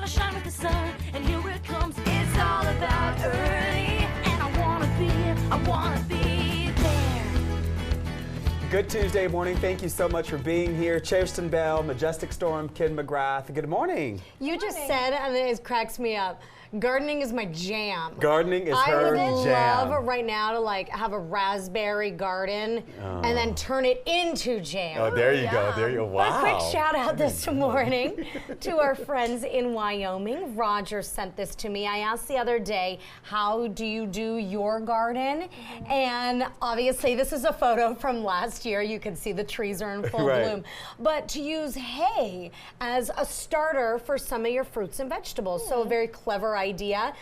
Gotta shine with the sun, and here it comes. It's all about early, and I wanna be there. Good Tuesday morning. Thank you so much for being here. Kirsten Bell, Majestic Storm, Ken McGrath. Good morning. You just said, and it cracks me up, gardening is my jam. Gardening is her I would jam. love right now to like have a raspberry garden and then turn it into jam. Oh, there you go. There you go. But a Wow. quick shout out this morning to our friends in Wyoming. Roger sent this to me. I asked the other day, how do you do your garden? And obviously this is a photo from last year. You can see the trees are in full Right. bloom. But to use hay as a starter for some of your fruits and vegetables. So a very clever idea,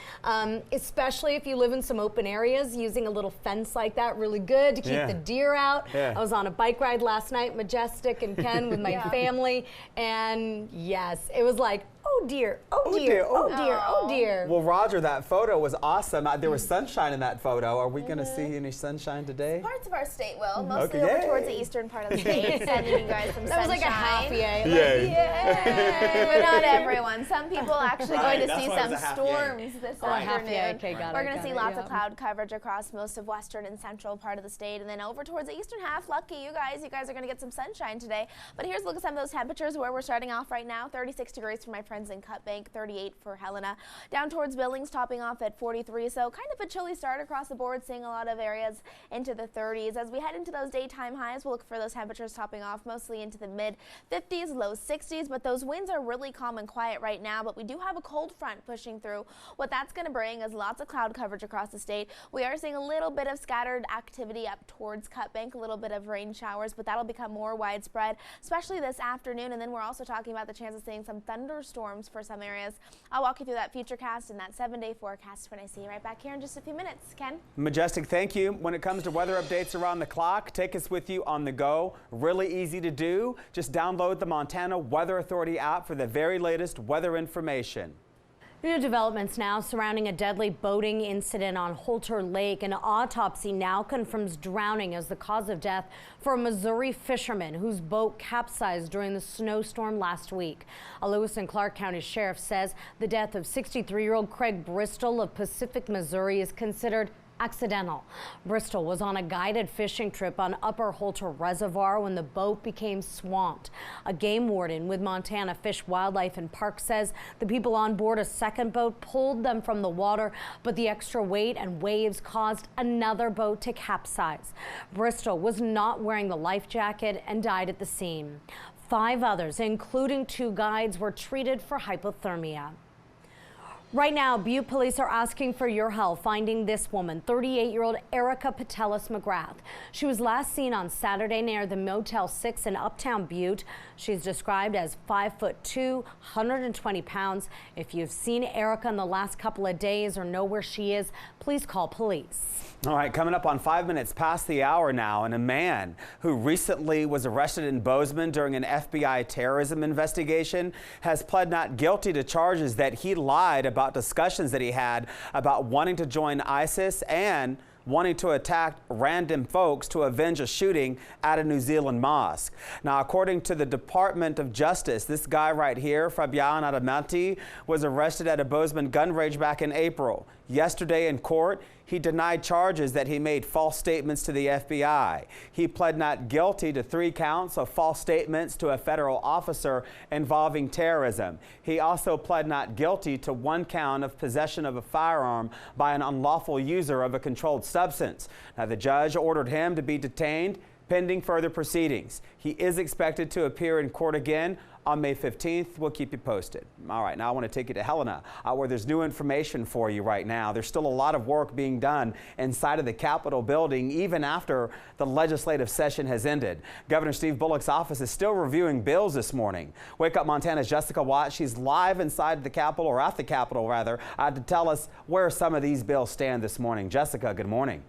especially if you live in some open areas, using a little fence like that, really good to keep the deer out. Yeah. I was on a bike ride last night, Majestic and Ken with my family, and yes, it was like, oh dear, oh dear, oh dear, oh dear. Well, Roger, that photo was awesome. There was sunshine in that photo. Are we going to see any sunshine today? Parts of our state will, mostly Okay, over yay. towards the eastern part of the state, sending you guys some That was sunshine. like a half yay. Yay. Yay, but not everyone. Some people actually Right, going to that's see why it some was a half yay. storms this Oh, a half afternoon. yay, okay, got it, We're going to got see it, lots yeah. of cloud coverage across most of western and central part of the state, and then over towards the eastern half. Lucky you guys are going to get some sunshine today. But here's a look at some of those temperatures where we're starting off right now. 36 degrees for my friends in Cut Bank, 38 for Helena. Down towards Billings, topping off at 43. So kind of a chilly start across the board, seeing a lot of areas into the 30s. As we head into those daytime highs, we'll look for those temperatures topping off mostly into the mid 50s, low 60s. But those winds are really calm and quiet right now. But we do have a cold front pushing through. What that's going to bring is lots of cloud coverage across the state. We are seeing a little bit of scattered activity up towards Cut Bank, a little bit of rain showers, but that'll become more widespread, especially this afternoon. And then we're also talking about the chance of seeing some thunderstorms for some areas. I'll walk you through that futurecast and that 7-day forecast when I see you right back here in just a few minutes. Ken? Majestic, thank you. When it comes to weather updates around the clock, take us with you on the go. Really easy to do. Just download the Montana Weather Authority app for the very latest weather information. New developments now surrounding a deadly boating incident on Holter Lake. An autopsy now confirms drowning as the cause of death for a Missouri fisherman whose boat capsized during the snowstorm last week. A Lewis and Clark County sheriff says the death of 63-year-old Craig Bristol of Pacific, Missouri is considered accidental. Bristol was on a guided fishing trip on Upper Holter Reservoir when the boat became swamped. A game warden with Montana Fish, Wildlife and Park says the people on board a second boat pulled them from the water, but the extra weight and waves caused another boat to capsize. Bristol was not wearing the life jacket and died at the scene. 5 others, including 2 guides, were treated for hypothermia. Right now, Butte police are asking for your help finding this woman, 38-year-old Erica Patelis McGrath. She was last seen on Saturday near the Motel 6 in Uptown Butte. She's described as 5'2", 120 pounds. If you've seen Erica in the last couple of days or know where she is, please call police. All right, coming up on 5 minutes past the hour now, and a man who recently was arrested in Bozeman during an FBI terrorism investigation has pled not guilty to charges that he lied about discussions that he had about wanting to join ISIS and wanting to attack random folks to avenge a shooting at a New Zealand mosque. Now, according to the Department of Justice, this guy right here, Fabian Adamanti, was arrested at a Bozeman gun range back in April. Yesterday in court, he denied charges that he made false statements to the FBI. He pled not guilty to 3 counts of false statements to a federal officer involving terrorism. He also pled not guilty to 1 count of possession of a firearm by an unlawful user of a controlled substance. Now, the judge ordered him to be detained pending further proceedings. He is expected to appear in court again on May 15th. We'll keep you posted. All right, now I want to take you to Helena, where there's new information for you right now. There's still a lot of work being done inside of the Capitol building, even after the legislative session has ended. Governor Steve Bullock's office is still reviewing bills this morning. Wake Up Montana's Jessica Watt, she's live inside the Capitol, or at the Capitol rather, to tell us where some of these bills stand this morning. Jessica, good morning.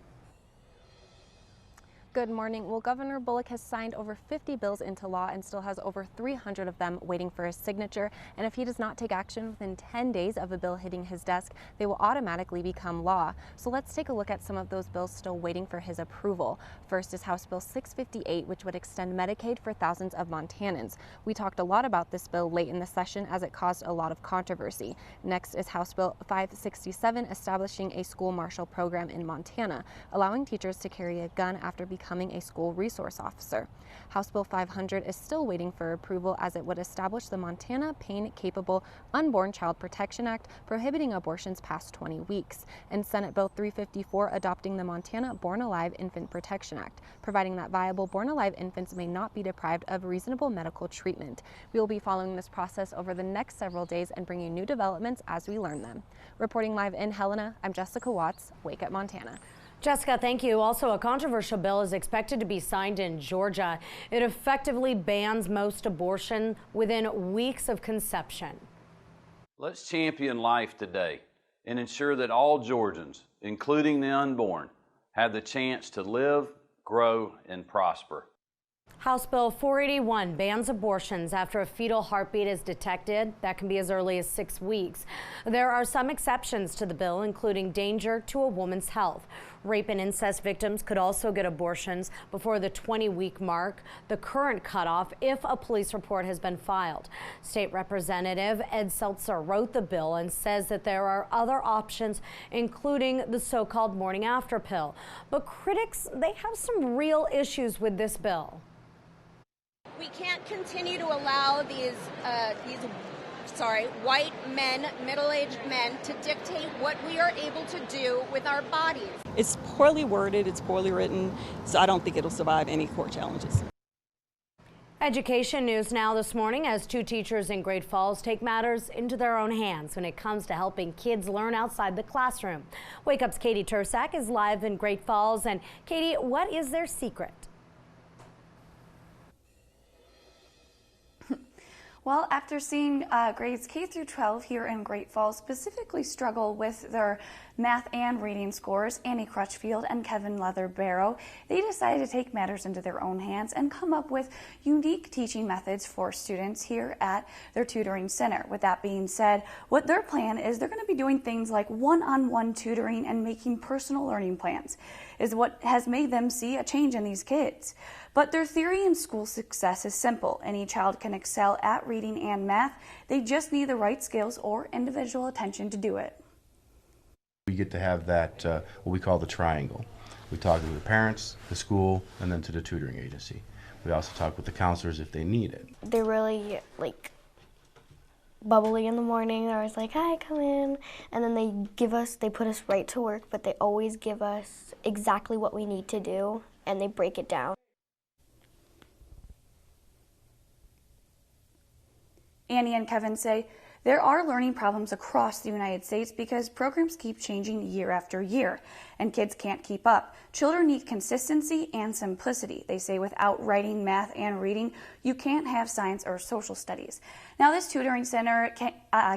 Good morning. Well, Governor Bullock has signed over 50 bills into law and still has over 300 of them waiting for his signature. And if he does not take action within 10 days of a bill hitting his desk, they will automatically become law. So let's take a look at some of those bills still waiting for his approval. First is House Bill 658, which would extend Medicaid for thousands of Montanans. We talked a lot about this bill late in the session as it caused a lot of controversy. Next is House Bill 567, establishing a school marshal program in Montana, allowing teachers to carry a gun after becoming a school resource officer. House Bill 500 is still waiting for approval as it would establish the Montana Pain-Capable Unborn Child Protection Act, prohibiting abortions past 20 weeks, and Senate Bill 354 adopting the Montana Born Alive Infant Protection Act, providing that viable born-alive infants may not be deprived of reasonable medical treatment. We will be following this process over the next several days and bringing new developments as we learn them. Reporting live in Helena, I'm Jessica Watts, Wake Up Montana. Jessica, thank you. Also, a controversial bill is expected to be signed in Georgia. It effectively bans most abortion within weeks of conception. Let's champion life today and ensure that all Georgians, including the unborn, have the chance to live, grow, and prosper. House Bill 481 bans abortions after a fetal heartbeat is detected. That can be as early as 6 weeks. There are some exceptions to the bill, including danger to a woman's health. Rape and incest victims could also get abortions before the 20-week mark, the current cutoff if a police report has been filed. State Representative Ed Seltzer wrote the bill and says that there are other options, including the so-called morning after pill. But critics, they have some real issues with this bill. We can't continue to allow these white men, middle-aged men, to dictate what we are able to do with our bodies. It's poorly worded, it's poorly written, so I don't think it'll survive any court challenges. Education news now this morning as 2 teachers in Great Falls take matters into their own hands when it comes to helping kids learn outside the classroom. Wake Up's Katie Tursak is live in Great Falls. And Katie, what is their secret? Well, after seeing grades K through 12 here in Great Falls specifically struggle with their math and reading scores, Annie Crutchfield and Kevin Leather-Barrow, they decided to take matters into their own hands and come up with unique teaching methods for students here at their tutoring center. With that being said, what their plan is, they're going to be doing things like one-on-one tutoring and making personal learning plans, is what has made them see a change in these kids. But their theory in school success is simple. Any child can excel at reading and math. They just need the right skills or individual attention to do it. We get to have that, what we call the triangle. We talk to the parents, the school, and then to the tutoring agency. We also talk with the counselors if they need it. They're really bubbly in the morning. They're always like, hi, come in. And then they put us right to work, but they always give us exactly what we need to do, and they break it down. Annie and Kevin say there are learning problems across the United States because programs keep changing year after year, and kids can't keep up. Children need consistency and simplicity. They say without writing, math, and reading, you can't have science or social studies. Now, this tutoring center,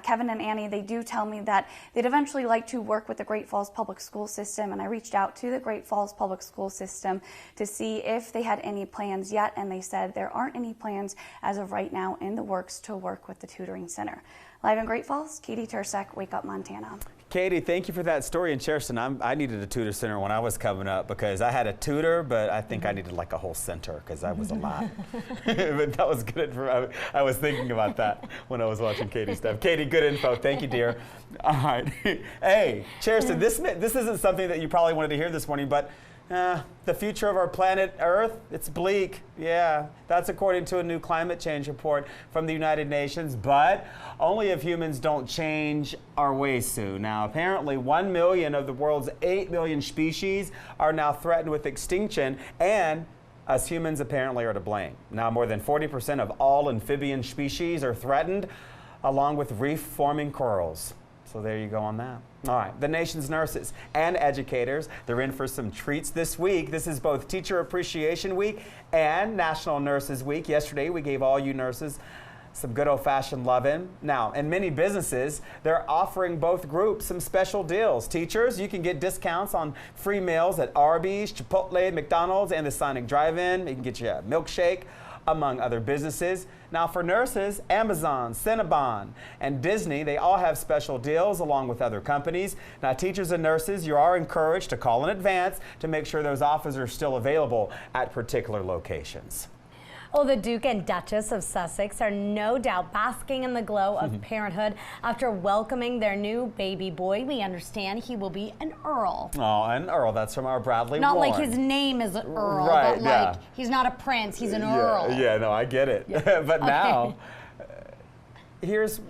Kevin and Annie, they do tell me that they'd eventually like to work with the Great Falls Public School System, and I reached out to the Great Falls Public School System to see if they had any plans yet, and they said there aren't any plans as of right now in the works to work with the tutoring center. Live in Great Falls, Katie Tursak, Wake Up Montana. Katie, thank you for that story in Cherson. I needed a tutor center when I was coming up because I had a tutor, but I think I needed like a whole center because I was a lot. But that was good. I was thinking about that when I was watching Katie's stuff. Katie, good info. Thank you, dear. All right. Hey, Cherson, this isn't something that you probably wanted to hear this morning, but the future of our planet Earth, it's bleak. Yeah, that's according to a new climate change report from the United Nations, but only if humans don't change our ways soon. Now, apparently 1 million of the world's 8 million species are now threatened with extinction, and us humans apparently are to blame. Now, more than 40% of all amphibian species are threatened, along with reef-forming corals. So there you go on that. All right, the nation's nurses and educators, they're in for some treats this week. This is both Teacher Appreciation Week and National Nurses Week. Yesterday, we gave all you nurses some good old-fashioned loving. Now, in many businesses, they're offering both groups some special deals. Teachers, you can get discounts on free meals at Arby's, Chipotle, McDonald's, and the Sonic Drive-In. You can get you a milkshake, among other businesses. Now for nurses, Amazon, Cinnabon, and Disney, they all have special deals along with other companies. Now teachers and nurses, you are encouraged to call in advance to make sure those offers are still available at particular locations. Well, the Duke and Duchess of Sussex are no doubt basking in the glow of parenthood after welcoming their new baby boy. We understand he will be an Earl. Oh, an Earl. That's from our Bradley Not Warren. like his name is Earl, right, but like he's not a prince, he's an Earl. Yeah, no, I get it. But now, here's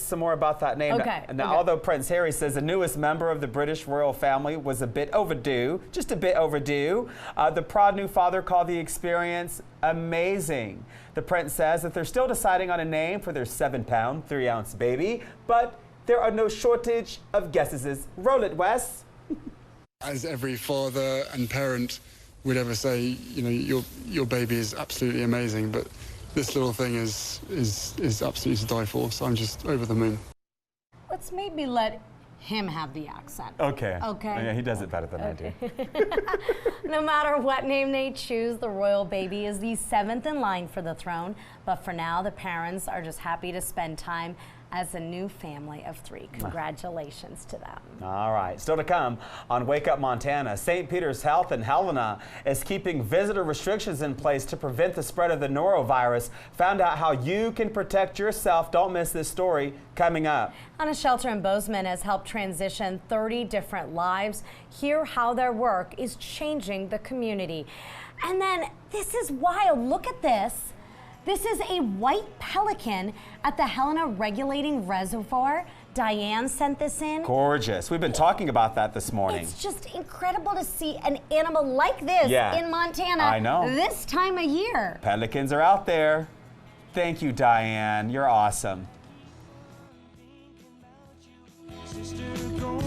some more about that name. Now, although Prince Harry says the newest member of the British royal family was a bit overdue, just a bit overdue, the proud new father called the experience amazing. The prince says that they're still deciding on a name for their 7-pound, 3-ounce baby, but there are no shortage of guesses. Roll it, Wes. As every father and parent would ever say, you know, your baby is absolutely amazing, but this little thing is absolutely to die for, so I'm just over the moon. Let's maybe let him have the accent. Okay. Okay. Yeah, he does it better than I do. No matter what name they choose, the royal baby is the 7th in line for the throne. But for now, the parents are just happy to spend time as a new family of 3. Congratulations to them. All right, still to come on Wake Up Montana. St. Peter's Health in Helena is keeping visitor restrictions in place to prevent the spread of the norovirus. Found out how you can protect yourself. Don't miss this story coming up. And a shelter in Bozeman has helped transition 30 different lives. Hear how their work is changing the community. And then this is wild. Look at this. This is a white pelican at the Helena Regulating Reservoir. Diane sent this in. Gorgeous. We've been talking about that this morning. It's just incredible to see an animal like this in Montana I know. this time of year. Pelicans are out there. Thank you, Diane. You're awesome. Sister, go